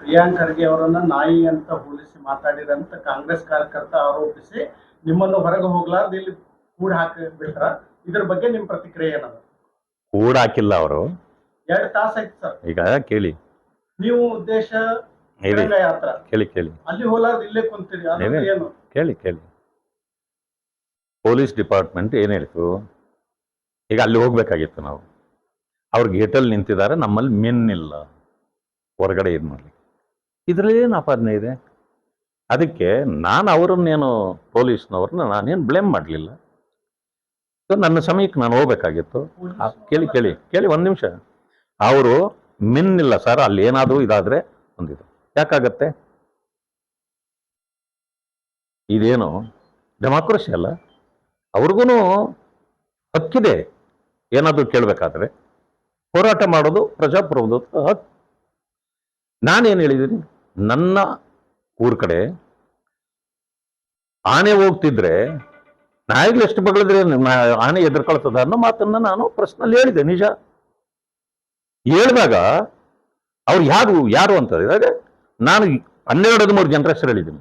ಪ್ರಿಯಾಂಕ್ ಖರ್ಗೆ ಅವರನ್ನ ನಾಯಿ ಅಂತ ಹೋಲಿಸಿ ಮಾತಾಡಿದಂತ ಕಾಂಗ್ರೆಸ್ ಕಾರ್ಯಕರ್ತ ಆರೋಪಿಸಿ ನಿಮ್ಮನ್ನು ಹೊರಗೆ ಹೋಗ್ಲಾರ್ದು ಇಲ್ಲಿ ಕೂಡ ಹಾಕಿ ಬಿಟ್ರ. ಇದ್ರ ಬಗ್ಗೆ ನಿಮ್ ಪ್ರತಿಕ್ರಿಯೆ ಏನದ? ಕೂಡ ಹಾಕಿಲ್ಲ ಅವರು. 2 ತಾಸು ಆಯ್ತು ಸರ್. ಈಗ ಕೇಳಿ, ನೀವು ಉದ್ದೇಶ ತಿರಂಗ ಯಾತ್ರಾ ಕೇಳಿ ಕೇಳಿ ಅಲ್ಲಿ ಹೋಲಾರ್ದು ಇಲ್ಲೇ ಕುಂತೀರಿ, ಅದ್ರ ಏನು? ಕೇಳಿ ಕೇಳಿ ಪೊಲೀಸ್ ಡಿಪಾರ್ಟ್ಮೆಂಟ್ ಏನ್ ಹೇಳ್ತು, ಈಗ ಅಲ್ಲಿ ಹೋಗ್ಬೇಕಾಗಿತ್ತು ನಾವು. ಅವ್ರ ಗೇಟಲ್ಲಿ ನಿಂತಿದ್ದಾರೆ, ನಮ್ಮಲ್ಲಿ ಮೆನ್ ಇಲ್ಲ ಹೊರಗಡೆ ಇದು ಮಾಡಲಿ. ಇದ್ರಲ್ಲಿ ಏನು ಆಪಾದನೆ ಇದೆ? ಅದಕ್ಕೆ ನಾನು ಅವರನ್ನೇನು ಪೊಲೀಸ್ನವ್ರನ್ನ ನಾನೇನು ಬ್ಲೇಮ್ ಮಾಡಲಿಲ್ಲ. ನನ್ನ ಸಮಯಕ್ಕೆ ನಾನು ಹೋಗ್ಬೇಕಾಗಿತ್ತು. ಕೇಳಿ ಕೇಳಿ ಕೇಳಿ ಒಂದು ನಿಮಿಷ. ಅವರು ಮೆನ್ ಇಲ್ಲ ಸರ್, ಅಲ್ಲಿ ಏನಾದರೂ ಇದಾದ್ರೆ ಒಂದಿದು ಯಾಕಾಗತ್ತೆ? ಇದೇನು ಡೆಮಾಕ್ರಸಿ ಅಲ್ಲ? ಅವ್ರಿಗೂ ಹಕ್ಕಿದೆ ಏನಾದರೂ ಕೇಳಬೇಕಾದ್ರೆ. ಹೋರಾಟ ಮಾಡೋದು ಪ್ರಜಾಪ್ರಭುತ್ವ ಹಕ್ಕು. ನಾನೇನು ಹೇಳಿದ್ದೀನಿ, ನನ್ನ ಊರ ಕಡೆ ಆನೆ ಹೋಗ್ತಿದ್ರೆ ನಾಯಿಗಳು ಎಷ್ಟು ಬಗಳಿದ್ರೆ ಆನೆ ಎದುರ್ಕೊಳ್ತದ ಅನ್ನೋ ಮಾತನ್ನ ನಾನು ಪ್ರಶ್ನಲ್ಲಿ ಹೇಳಿದೆ. ನಿಜ ಹೇಳಿದಾಗ ಅವ್ರು ಯಾರು ಅಂತ ಹೇಳಿದಾಗ ನಾನು 12-13 ಜನರ ಹೆಸರು ಹೇಳಿದ್ದೀನಿ.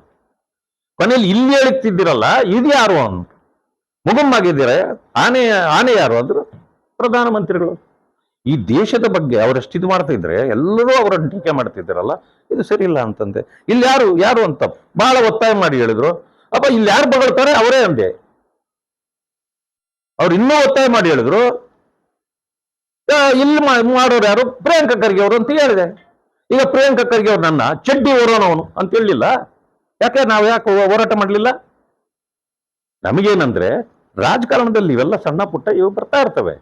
ಕೊನೆಯಲ್ಲಿ ಇಲ್ಲಿ ಹೇಳ್ತಿದ್ದೀರಲ್ಲ, ಇದು ಯಾರು ಅಂತ ಮುಗುಮ್ಮಾಗಿದ್ದೀರ. ಆನೆ ಯಾರು ಅಂದ್ರು ಪ್ರಧಾನಮಂತ್ರಿಗಳು. ಈ ದೇಶದ ಬಗ್ಗೆ ಅವರಷ್ಟು ಇದು ಮಾಡ್ತಾ ಇದ್ರೆ ಎಲ್ಲರೂ ಅವರನ್ನು ಟೀಕೆ ಮಾಡ್ತಿದ್ದಾರಲ್ಲ, ಇದು ಸರಿ ಇಲ್ಲ ಅಂತಂದೆ. ಇಲ್ಲಿ ಯಾರು ಅಂತ ಬಹಳ ಒತ್ತಾಯ ಮಾಡಿ ಹೇಳಿದ್ರು. ಅಪ್ಪ ಇಲ್ಲಿ ಯಾರು ಬಗಳ್ತಾರೆ ಅವರೇ ಅಂದೆ. ಅವ್ರು ಇನ್ನೂ ಒತ್ತಾಯ ಮಾಡಿ ಹೇಳಿದ್ರು, ಇಲ್ಲಿ ಮಾಡೋರು ಯಾರು? ಪ್ರಿಯಾಂಕ ಖರ್ಗೆ ಅವರು ಅಂತ ಹೇಳಿದೆ. ಈಗ ಪ್ರಿಯಾಂಕ ಖರ್ಗೆ ಅವ್ರು ನನ್ನ ಚಡ್ಡಿ ಓರೋನವನು ಅಂತ ಹೇಳಲಿಲ್ಲ. ಯಾಕೆ ಹೋರಾಟ ಮಾಡಲಿಲ್ಲ? ನಮಗೇನಂದ್ರೆ ರಾಜಕಾರಣದಲ್ಲಿ ಇವೆಲ್ಲ ಸಣ್ಣ ಪುಟ್ಟ ಇವು ಬರ್ತಾ ಇರ್ತವೆ.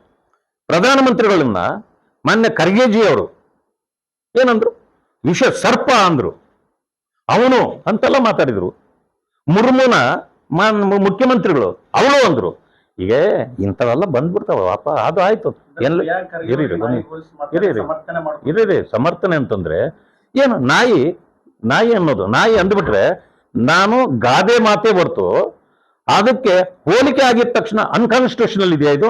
ಪ್ರಧಾನಮಂತ್ರಿಗಳನ್ನ ಮಾನ್ಯ ಖರ್ಗೆಜಿ ಅವರು ಏನಂದ್ರು? ವಿಷ ಸರ್ಪ ಅಂದ್ರು, ಅವನು ಅಂತೆಲ್ಲ ಮಾತಾಡಿದ್ರು. ಮುರ್ಮುನ ಮುಖ್ಯಮಂತ್ರಿಗಳು ಅವಳು ಅಂದ್ರು. ಈಗ ಇಂಥವೆಲ್ಲ ಬಂದ್ಬಿಡ್ತಾವ ಪಾಪ. ಅದು ಆಯ್ತು. ಇರೀರಿ ಸಮರ್ಥನೆ ಅಂತಂದ್ರೆ ಏನು? ನಾಯಿ ಅನ್ನೋದು ನಾಯಿ ಅಂದ್ಬಿಟ್ರೆ ನಾನು ಗಾದೆ ಮಾತೇ ಹೊರ್ತು ಅದಕ್ಕೆ ಹೋಲಿಕೆ ಆಗಿದ ತಕ್ಷಣ ಅನ್ಕಾನ್ಸ್ಟಿಟ್ಯೂಷನಲ್ ಇದೆಯಾ? ಇದು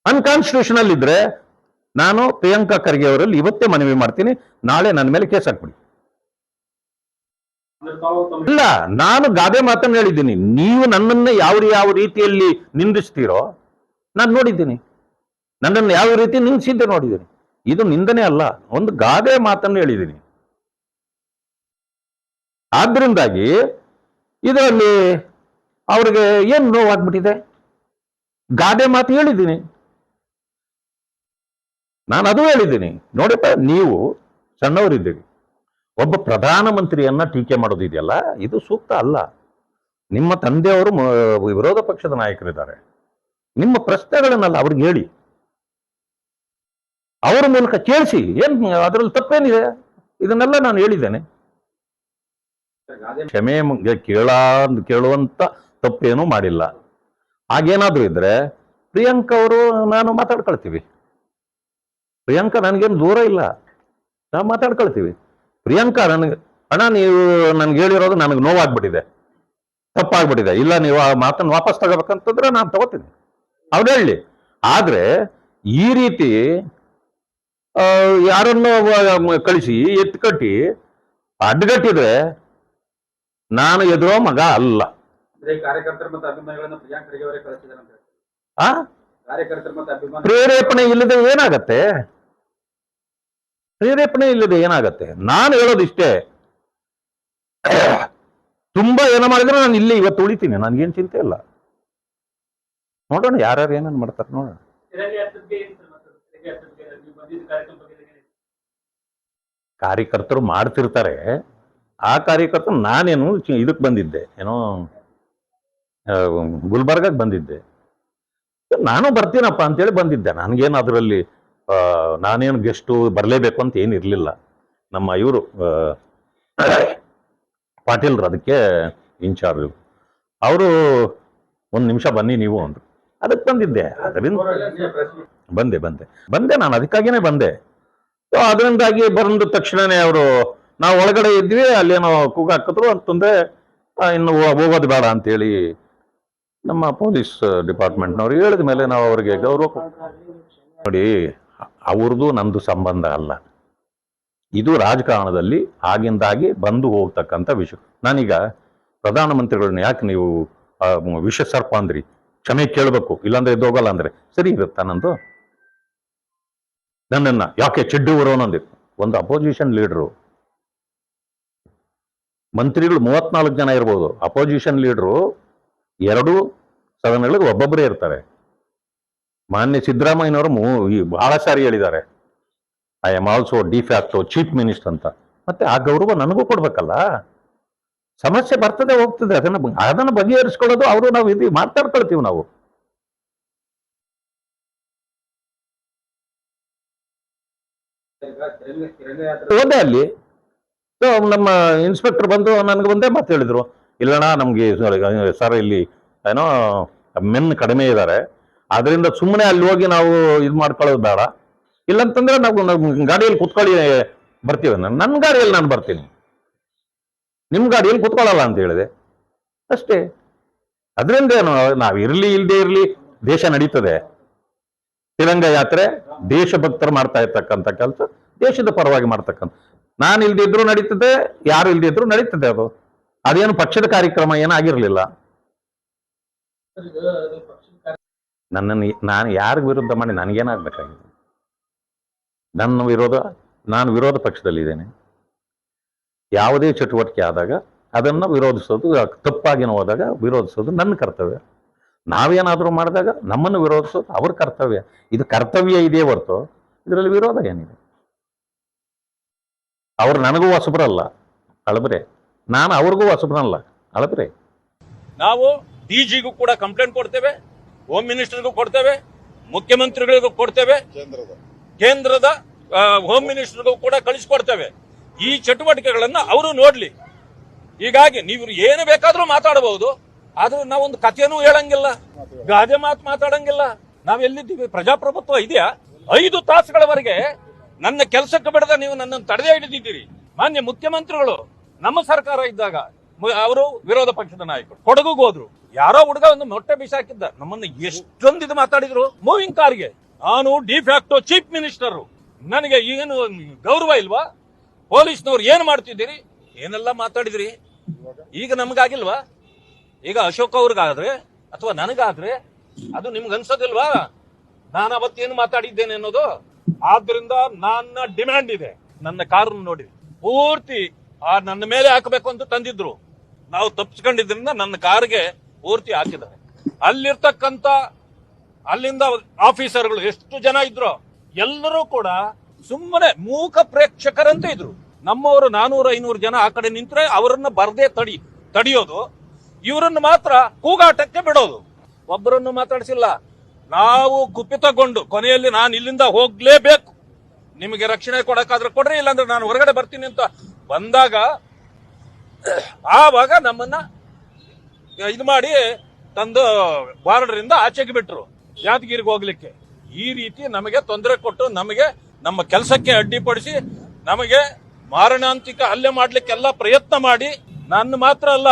ಅನ್ಕಾನ್ಸ್ಟಿಟ್ಯೂಷನಲ್ ಇದ್ರೆ ನಾನು ಪ್ರಿಯಾಂಕಾ ಖರ್ಗೆ ಅವರಲ್ಲಿ ಇವತ್ತೇ ಮನವಿ ಮಾಡ್ತೀನಿ, ನಾಳೆ ನನ್ನ ಮೇಲೆ ಕೇಸ್ ಹಾಕ್ಬಿಡಿ. ಇಲ್ಲ, ನಾನು ಗಾದೆ ಮಾತನ್ನು ಹೇಳಿದ್ದೀನಿ. ನೀವು ನನ್ನನ್ನ ಯಾವ ರೀತಿಯಲ್ಲಿ ನಿಂದಿಸ್ತೀರೋ ನಾನು ನೋಡಿದ್ದೀನಿ. ನನ್ನನ್ನು ಯಾವ ರೀತಿ ನಿಂದಿಸಿದ್ದೆ ನೋಡಿದ್ದೀನಿ. ಇದು ನಿಂದನೆ ಅಲ್ಲ, ಒಂದು ಗಾದೆ ಮಾತನ್ನು ಹೇಳಿದ್ದೀನಿ. ಆದ್ರಿಂದಾಗಿ ಇದರಲ್ಲಿ ಅವ್ರಿಗೆ ಏನು ನೋವಾಗ್ಬಿಟ್ಟಿದೆ? ಗಾದೆ ಮಾತು ಹೇಳಿದ್ದೀನಿ ನಾನು, ಅದು ಹೇಳಿದ್ದೀನಿ. ನೋಡಪ್ಪ, ನೀವು ಸಣ್ಣವರಿದ್ದೀರಿ, ಒಬ್ಬ ಪ್ರಧಾನಮಂತ್ರಿಯನ್ನ ಟೀಕೆ ಮಾಡೋದಿದೆಯಲ್ಲ, ಇದು ಸೂಕ್ತ ಅಲ್ಲ. ನಿಮ್ಮ ತಂದೆಯವರು ವಿರೋಧ ಪಕ್ಷದ ನಾಯಕರಿದ್ದಾರೆ. ನಿಮ್ಮ ಪ್ರಶ್ನೆಗಳನ್ನೆಲ್ಲ ಅವ್ರಿಗೆ ಹೇಳಿ, ಅವರ ಮೂಲಕ ಕೇಳಿಸಿ. ಏನ್ ಅದರಲ್ಲಿ ತಪ್ಪೇನಿದೆ? ಇದನ್ನೆಲ್ಲ ನಾನು ಹೇಳಿದ್ದೇನೆ. ಕ್ಷಮೆ ಕೇಳುವಂತ ತಪ್ಪೇನೂ ಮಾಡಿಲ್ಲ. ಹಾಗೇನಾದ್ರೂ ಇದ್ರೆ ಪ್ರಿಯಾಂಕಾ ಅವರು ನಾನು ಮಾತಾಡ್ಕೊಳ್ತೀವಿ. ಪ್ರಿಯಾಂಕಾ ನನಗೇನು ದೂರ ಇಲ್ಲ, ನಾವು ಮಾತಾಡ್ಕೊಳ್ತೀವಿ. ಪ್ರಿಯಾಂಕಾ ಅಣ್ಣ ನೀವು ನನ್ಗೆ ಹೇಳಿರೋದು ನನಗೆ ನೋವಾಗ್ಬಿಟ್ಟಿದೆ, ತಪ್ಪಾಗ್ಬಿಟ್ಟಿದೆ, ಇಲ್ಲ ನೀವು ಆ ಮಾತನ್ನು ವಾಪಸ್ ತಗೋಬೇಕಂತಂದ್ರೆ ನಾನು ತಗೋತೀನಿ, ಅವ್ರು ಹೇಳಿ. ಆದ್ರೆ ಈ ರೀತಿ ಯಾರನ್ನೋ ಕಳಿಸಿ ಎತ್ಕಟ್ಟಿ ಅಡ್ಡಗಟ್ಟಿದ್ರೆ ನಾನು ಎದುರೋ ಮಗ ಅಲ್ಲ. ಪ್ರೇರೇಪಣೆ ಇಲ್ಲದೆ ಏನಾಗತ್ತೆ? ಪ್ರೇರೇಪಣೆ ಇಲ್ಲದೆ ಏನಾಗತ್ತೆ? ನಾನು ಹೇಳೋದಿಷ್ಟೇ, ತುಂಬಾ ಏನೋ ಮಾಡಿದ್ರೆ ನಾನು ಇಲ್ಲಿ ಇವತ್ತು ಉಳಿತೀನಿ, ನನ್ಗೇನು ಚಿಂತೆ ಇಲ್ಲ. ನೋಡೋಣ ಯಾರ್ಯಾರು ಏನೇನು ಮಾಡ್ತಾರೆ ನೋಡೋಣ. ಕಾರ್ಯಕರ್ತರು ಮಾಡ್ತಿರ್ತಾರೆ. ಆ ಕಾರ್ಯಕರ್ತರು ನಾನೇನು ಇದಕ್ಕೆ ಬಂದಿದ್ದೆ, ಏನೋ ಗುಲ್ಬರ್ಗಕ್ಕೆ ಬಂದಿದ್ದೆ. ನಾನು ಬರ್ತೀನಪ್ಪ ಅಂತೇಳಿ ಬಂದಿದ್ದೆ. ನನಗೇನು ಅದರಲ್ಲಿ ನಾನೇನು ಗೆಸ್ಟು ಬರಲೇಬೇಕು ಅಂತ ಏನು ಇರಲಿಲ್ಲ. ನಮ್ಮ ಇವರು ಪಾಟೀಲ್ರು ಅದಕ್ಕೆ ಇನ್ಚಾರ್ಜ್, ಅವರು 1 ನಿಮಿಷ ಬನ್ನಿ ನೀವು ಅಂದ್ರು. ಅದಕ್ಕೆ ಬಂದಿದ್ದೆ. ಅದರಿಂದ ಬಂದೆ ನಾನು, ಅದಕ್ಕಾಗಿನೇ ಬಂದೆ. ಅದರಿಂದಾಗಿ ಬಂದ ತಕ್ಷಣನೇ ಅವರು ನಾವು ಒಳಗಡೆ ಇದ್ವಿ, ಅಲ್ಲೇನೋ ಕೂಗ ಹಾಕಿದ್ರು ಅಂತಂದ್ರೆ ಇನ್ನು ಹೋಗೋದು ಬೇಡ ಅಂತೇಳಿ ನಮ್ಮ ಪೊಲೀಸ್ ಡಿಪಾರ್ಟ್ಮೆಂಟ್ನವ್ರು ಹೇಳಿದ ಮೇಲೆ ನಾವು ಅವರಿಗೆ ಗೌರವ. ನೋಡಿ, ಅವ್ರದ್ದು ನಂದು ಸಂಬಂಧ ಅಲ್ಲ. ಇದು ರಾಜಕಾರಣದಲ್ಲಿ ಆಗಿಂದಾಗಿ ಬಂದು ಹೋಗ್ತಕ್ಕಂಥ ವಿಷಯ. ನಾನೀಗ ಪ್ರಧಾನಮಂತ್ರಿಗಳನ್ನ ಯಾಕೆ ನೀವು ವಿಷ ಸರ್ಪ ಅಂದ್ರಿ, ಕ್ಷಮೆ ಕೇಳಬೇಕು, ಇಲ್ಲಾಂದ್ರೆ ಎದ್ದೋಗಲ್ಲ ಅಂದ್ರೆ ಸರಿ ಇರುತ್ತಾ? ನಂದು ನನ್ನನ್ನ ಯಾಕೆ ಚೆಡ್ಡು ಬರೋನಂದಿತ್ತು. ಒಂದು ಅಪೋಸಿಷನ್ ಲೀಡರು, ಮಂತ್ರಿಗಳು 34 ಜನ ಇರ್ಬೋದು, ಅಪೋಸಿಷನ್ ಲೀಡರು 2 ಸದನಗಳಿಗೆ ಒಬ್ಬೊಬ್ಬರೇ ಇರ್ತಾರೆ. ಮಾನ್ಯ ಸಿದ್ದರಾಮಯ್ಯನವರು ಬಹಳ ಸಾರಿ ಹೇಳಿದ್ದಾರೆ, I am also de facto chief minister ಅಂತ. ಮತ್ತೆ ಆ ಗೌರವ ನನಗೂ ಕೊಡ್ಬೇಕಲ್ಲ. ಸಮಸ್ಯೆ ಬರ್ತದೆ ಹೋಗ್ತದೆ, ಅದನ್ನ ಬಗೆಹರಿಸ್ಕೊಳ್ಳೋದು ಅವರು ನಾವು ಇದು ಮಾತಾಡ್ಕೊಳ್ತೀವಿ ನಾವು. ಹೋದೆ ಅಲ್ಲಿ, ನಮ್ಮ ಇನ್ಸ್ಪೆಕ್ಟರ್ ಬಂದು ನನಗೆ ಒಂದೇ ಮಾತು ಹೇಳಿದ್ರು, ಇಲ್ಲಣ್ಣ ನಮ್ಗೆ ಸರ್ ಇಲ್ಲಿ ಏನೋ ಮೆನ್ ಕಡಿಮೆ ಇದ್ದಾರೆ, ಆದ್ರಿಂದ ಸುಮ್ಮನೆ ಅಲ್ಲಿ ಹೋಗಿ ನಾವು ಇದು ಮಾಡ್ಕೊಳ್ಳೋದು ಬೇಡ, ಇಲ್ಲಂತಂದ್ರೆ ನಾವು ಗಾಡಿಯಲ್ಲಿ ಕುತ್ಕೊಳ್ಳಿ ಬರ್ತೀವಿ. ನನ್ನ ಗಾಡಿಯಲ್ಲಿ ನಾನು ಬರ್ತೀನಿ, ನಿಮ್ಮ ಗಾಡಿಯಲ್ಲಿ ಕುತ್ಕೊಳ್ಳಲ್ಲ ಅಂತ ಹೇಳಿದೆ ಅಷ್ಟೇ. ಅದರಿಂದ ಏನು, ನಾವು ಇರ್ಲಿ ಇಲ್ಲದೆ ಇರ್ಲಿ ದೇಶ ನಡೀತದೆ. ತಿರಂಗ ಯಾತ್ರೆ ದೇಶಭಕ್ತರು ಮಾಡ್ತಾ ಇರ್ತಕ್ಕಂಥ ಕೆಲಸ, ದೇಶದ ಪರವಾಗಿ ಮಾಡ್ತಕ್ಕಂಥ. ನಾನು ಇಲ್ದಿದ್ರು ನಡೀತದೆ, ಯಾರು ಇಲ್ದಿದ್ರು ನಡೀತದೆ. ಅದೇನು ಪಕ್ಷದ ಕಾರ್ಯಕ್ರಮ ಏನಾಗಿರ್ಲಿಲ್ಲ. ನನ್ನನ್ನು ನಾನು ಯಾರಿಗ ವಿರುದ್ಧ ಮಾಡಿ ನನಗೇನಾಗಬೇಕಾಗಿದೆ? ನಾನು ವಿರೋಧ ಪಕ್ಷದಲ್ಲಿದ್ದೇನೆ. ಯಾವುದೇ ಚಟುವಟಿಕೆ ಆದಾಗ ಅದನ್ನು ವಿರೋಧಿಸೋದು, ತಪ್ಪಾಗಿ ಹೋದಾಗ ವಿರೋಧಿಸೋದು ನನ್ನ ಕರ್ತವ್ಯ. ನಾವೇನಾದರೂ ಮಾಡಿದಾಗ ನಮ್ಮನ್ನು ವಿರೋಧಿಸೋದು ಅವ್ರ ಕರ್ತವ್ಯ. ಇದು ಕರ್ತವ್ಯ ಇದೆಯೇ ಹೊರತು ಇದರಲ್ಲಿ ವಿರೋಧ ಏನಿದೆ? ಅವ್ರು ನನಗೂ ಹೊಸಬ್ರಲ್ಲ, ಅಳಬ್ರೆ. ನಾನು ಅವ್ರಿಗೂ ಹೊಸಬ್ರಲ್ಲ, ಅಳಬ್ರೆ. ನಾವು ಡಿಜಿಗೂ ಕೂಡ ಕಂಪ್ಲೇಂಟ್ ಕೊಡ್ತೇವೆ, ಹೋಮ್ ಮಿನಿಸ್ಟರ್ಗೂ ಕೊಡ್ತೇವೆ, ಮುಖ್ಯಮಂತ್ರಿಗಳಿಗೂ ಕೊಡ್ತೇವೆ, ಕೇಂದ್ರದ ಹೋಮ್ ಮಿನಿಸ್ಟರ್ಗೂ ಕೂಡ ಕಳಿಸ್ಕೊಡ್ತೇವೆ. ಈ ಚಟುವಟಿಕೆಗಳನ್ನ ಅವರು ನೋಡ್ಲಿ. ಹೀಗಾಗಿ ನೀವು ಏನು ಬೇಕಾದ್ರೂ ಮಾತಾಡಬಹುದು, ಆದ್ರೂ ನಾವೊಂದು ಕಥೆನೂ ಹೇಳಂಗಿಲ್ಲ, ಗಾದೆ ಮಾತು ಮಾತಾಡಂಗಿಲ್ಲ. ನಾವೆಲ್ಲಿದ್ದೀವಿ? ಪ್ರಜಾಪ್ರಭುತ್ವ ಇದೆಯಾ? 5 ತಾಸುಗಳವರೆಗೆ ನನ್ನ ಕೆಲಸಕ್ಕೆ ಬಿಡದ ನೀವು ನನ್ನನ್ನು ತಡೆದೇ ಹಿಡಿದಿದ್ದೀರಿ. ಮಾನ್ಯ ಮುಖ್ಯಮಂತ್ರಿಗಳು ನಮ್ಮ ಸರ್ಕಾರ ಇದ್ದಾಗ ಅವರು ವಿರೋಧ ಪಕ್ಷದ ನಾಯಕರು ಕೊಡಗುಗೆ ಹೋದ್ರು, ಯಾರೋ ಹುಡುಗ ಒಂದು ಮೊಟ್ಟೆ ಬಿಸಾಕಿದ್ದ, ನಮ್ಮನ್ನು ಎಷ್ಟೊಂದು ಇದು ಮಾತಾಡಿದ್ರು. ಮೂವಿಂಗ್ ಕಾರ್ಗೆ ನಾನು ಡಿಫ್ಯಾಕ್ಟೋ ಚೀಫ್ ಮಿನಿಸ್ಟರ್, ನನಗೆ ಏನು ಗೌರವ ಇಲ್ವಾ? ಪೊಲೀಸ್ನವ್ರು ಏನ್ ಮಾಡ್ತಿದ್ದೀರಿ, ಏನೆಲ್ಲ ಮಾತಾಡಿದ್ರಿ. ಈಗ ನಮ್ಗಾಗಿಲ್ವಾ? ಈಗ ಅಶೋಕ್ ಅವ್ರಿಗಾದ್ರೆ ಅಥವಾ ನನಗಾದ್ರೆ ಅದು ನಿಮ್ಗೆ ಅನ್ಸೋದಿಲ್ವಾ ನಾನು ಅವತ್ತೇನು ಮಾತಾಡಿದ್ದೇನೆ ಅನ್ನೋದು? ಆದ್ರಿಂದ ನನ್ನ ಡಿಮ್ಯಾಂಡ್ ಇದೆ. ನನ್ನ ಕಾರನ್ನು ನೋಡಿ ಪೂರ್ತಿ ನನ್ನ ಮೇಲೆ ಹಾಕಬೇಕು ಅಂತ ತಂದಿದ್ರು, ನಾವು ತಪ್ಪಿಸ್ಕೊಂಡಿದ್ರಿಂದ ನನ್ನ ಕಾರ್ಗೆ ಪೂರ್ತಿ ಹಾಕಿದ್ದಾರೆ. ಅಲ್ಲಿರ್ತಕ್ಕಂಥ ಅಲ್ಲಿಂದ ಆಫೀಸರ್ಗಳು ಎಷ್ಟು ಜನ ಇದ್ರು, ಎಲ್ಲರೂ ಕೂಡ ಸುಮ್ಮನೆ ಮೂಕ ಪ್ರೇಕ್ಷಕರಂತೆ ಇದ್ರು. ನಮ್ಮವರು 400-500 ಜನ ಆ ಕಡೆ ನಿಂತ್ರೆ ಅವರನ್ನ ಬರದೇ ತಡಿಯೋದು, ಇವರನ್ನು ಮಾತ್ರ ಕೂಗಾಟಕ್ಕೆ ಬಿಡೋದು. ಒಬ್ಬರನ್ನು ಮಾತಾಡಿಸಿಲ್ಲ. ನಾವು ಕುಪಿತಗೊಂಡು ಕೊನೆಯಲ್ಲಿ ನಾನು ಇಲ್ಲಿಂದ ಹೋಗ್ಲೇಬೇಕು, ನಿಮಗೆ ರಕ್ಷಣೆ ಕೊಡಕ್ಕಾದ್ರೆ ಕೊಡ್ರಿ, ಇಲ್ಲಾಂದ್ರೆ ನಾನು ಹೊರಗಡೆ ಬರ್ತೀನಿ ಅಂತ ಬಂದಾಗ ಆವಾಗ ನಮ್ಮನ್ನ ಇದು ಮಾಡಿ ತಂದು ಬಾರ್ಡರ್ ಇಂದ ಆಚೆಗೆ ಬಿಟ್ರು ಯಾದಗಿರಿಗೆ ಹೋಗ್ಲಿಕ್ಕೆ. ಈ ರೀತಿ ನಮಗೆ ತೊಂದರೆ ಕೊಟ್ಟು, ನಮಗೆ ನಮ್ಮ ಕೆಲಸಕ್ಕೆ ಅಡ್ಡಿಪಡಿಸಿ, ನಮಗೆ ಮಾರಣಾಂತಿಕ ಹಲ್ಲೆ ಮಾಡ್ಲಿಕ್ಕೆಲ್ಲ ಪ್ರಯತ್ನ ಮಾಡಿ, ನನ್ನ ಮಾತ್ರ ಅಲ್ಲ,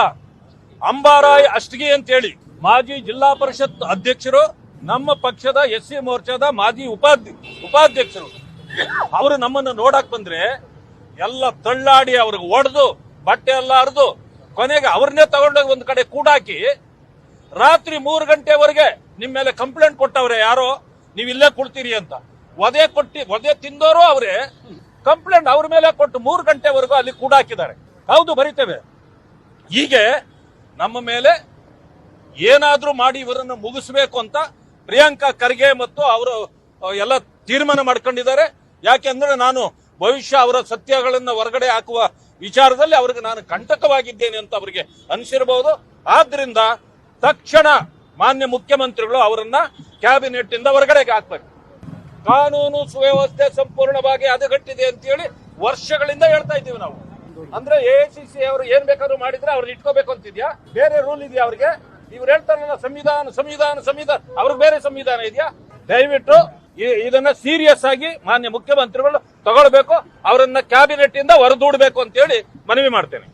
ಅಂಬಾರಾಯ್ ಅಷ್ಟಗಿ ಅಂತೇಳಿ ಮಾಜಿ ಜಿಲ್ಲಾ ಪರಿಷತ್ ಅಧ್ಯಕ್ಷರು, ನಮ್ಮ ಪಕ್ಷದ SC ಮೋರ್ಚಾದ ಮಾಜಿ ಉಪಾಧ್ಯಕ್ಷರು, ಅವರು ನಮ್ಮನ್ನು ನೋಡಕ್ ಬಂದ್ರೆ ಎಲ್ಲ ತಳ್ಳಾಡಿ ಅವ್ರಿಗೆ ಒಡೆದು ಬಟ್ಟೆ ಎಲ್ಲ ಹರಿದು ಕೊನೆಗೆ ಅವ್ರನ್ನೇ ತಗೊಂಡೋಗಿ ಒಂದು ಕಡೆ ಕೂಡಾಕಿ ರಾತ್ರಿ 3 ಗಂಟೆವರೆಗೆ ನಿಮ್ಮ ಮೇಲೆ ಕಂಪ್ಲೇಂಟ್ ಕೊಟ್ಟವ್ರೆ, ಯಾರೋ ನೀವು ಇಲ್ಲೇ ಕೊಡ್ತೀರಿ ಅಂತ. ಒದೆ ತಿಂದವರು ಅವರೇ, ಕಂಪ್ಲೇಂಟ್ ಅವ್ರ ಮೇಲೆ ಕೊಟ್ಟು 3 ಗಂಟೆವರೆಗೂ ಅಲ್ಲಿ ಕೂಡಾಕಿದ್ದಾರೆ. ಹೌದು, ಬರಿತೇವೆ. ಹೀಗೆ ನಮ್ಮ ಮೇಲೆ ಏನಾದ್ರೂ ಮಾಡಿ ಇವರನ್ನು ಮುಗಿಸ್ಬೇಕು ಅಂತ ಪ್ರಿಯಾಂಕಾ ಖರ್ಗೆ ಮತ್ತು ಅವರು ಎಲ್ಲ ತೀರ್ಮಾನ ಮಾಡ್ಕೊಂಡಿದ್ದಾರೆ. ಯಾಕೆಂದ್ರೆ ನಾನು ಭವಿಷ್ಯ ಅವರ ಸತ್ಯಗಳನ್ನ ಹೊರಗಡೆ ಹಾಕುವ ವಿಚಾರದಲ್ಲಿ ಅವ್ರಿಗೆ ನಾನು ಕಂಟಕವಾಗಿದ್ದೇನೆ ಅಂತ ಅವರಿಗೆ ಅನಿಸಿರಬಹುದು. ಆದ್ರಿಂದ ತಕ್ಷಣ ಮಾನ್ಯ ಮುಖ್ಯಮಂತ್ರಿಗಳು ಅವರನ್ನ ಕ್ಯಾಬಿನೆಟ್ ಇಂದ ಹೊರಗಡೆಗೆ ಹಾಕ್ಬೇಕು. ಕಾನೂನು ಸುವ್ಯವಸ್ಥೆ ಸಂಪೂರ್ಣವಾಗಿ ಹದಗೆಟ್ಟಿದೆ ಅಂತ ಹೇಳಿ ವರ್ಷಗಳಿಂದ ಹೇಳ್ತಾ ಇದ್ದೀವಿ ನಾವು. ಅಂದ್ರೆ AICC ಅವರು ಏನ್ ಬೇಕಾದ್ರೂ ಮಾಡಿದ್ರೆ ಅವ್ರನ್ನ ಇಟ್ಕೋಬೇಕು ಅಂತಿದ್ಯಾ? ಬೇರೆ ರೂಲ್ ಇದೆಯಾ ಅವ್ರಿಗೆ? ಇವ್ರು ಹೇಳ್ತಾರಲ್ಲ ಸಂವಿಧಾನ, ಅವ್ರಿಗೆ ಬೇರೆ ಸಂವಿಧಾನ ಇದೆಯಾ? ದಯವಿಟ್ಟು ಇದನ್ನ ಸೀರಿಯಸ್ ಆಗಿ ಮಾನ್ಯ ಮುಖ್ಯಮಂತ್ರಿಗಳು ತಗೊಳ್ಬೇಕು, ಅವರನ್ನ ಕ್ಯಾಬಿನೆಟ್ ಇಂದ ಹೊರದೂಡಬೇಕು ಅಂತ ಹೇಳಿ ಮನವಿ ಮಾಡ್ತೇನೆ.